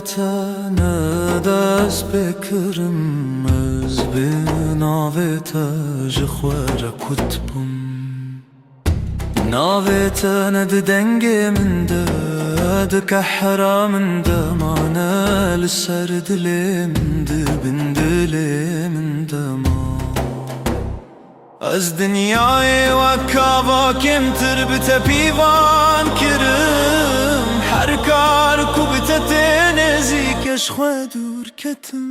ناوێتە دەست پێکردم ئەس بێ ناوێتە ji خوێرە کوت بووم ناوێتە نەد دەنگێ من دە دکەحرا من دەمانە لەسەر دلێ من دبن دلێ من دەما ئەس دنیایê وەکا باکێمتر بتە پیڤان کرم هەر کار کو بتە تێ نێزیکەش خوێ دوور کەتم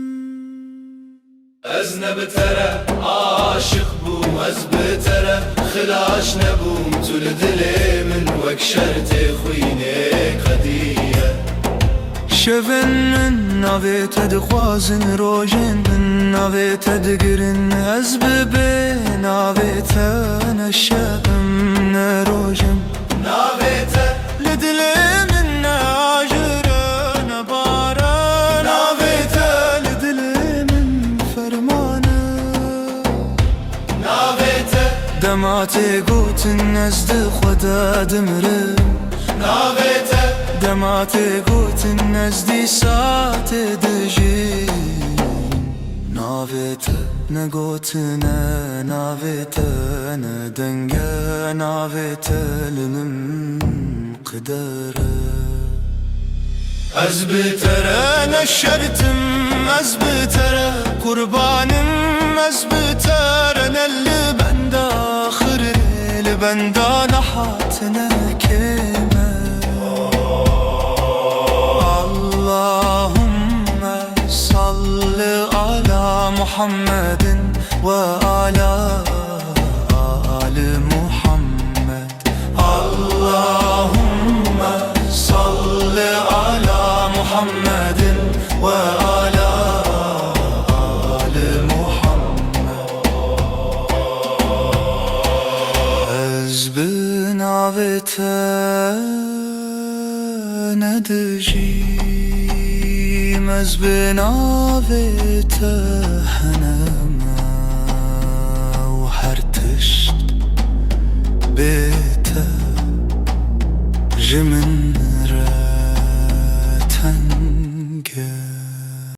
Ez ne betere aşık bum, ez betere xilaş ne bum. Tul dilimin vek şerti xuyne qediye. Şevin min navête dixwazin rojên min navête digirin ez bibê navête ne şevim ne rojim Navête li dilê min ne ajire ne bare navête li dilê min fermane Navête dema tê gotin ez di xwe de dimirim Navête dema tê gotin ez dîsa tê dijîm navête ne gotine navête ne denge navête li min qidere Ez betere ne şertim ez betere kurbanım ez betere ne li benda axirê li benda nehatine kême Allahümme salli ala Muhammedin ve ala ali Muhammed Allahümme salli ala Muhammedin ve ala ali Muhammed Ez bin avete ne dijîm ez bin avete heneme û her tişt bête ji min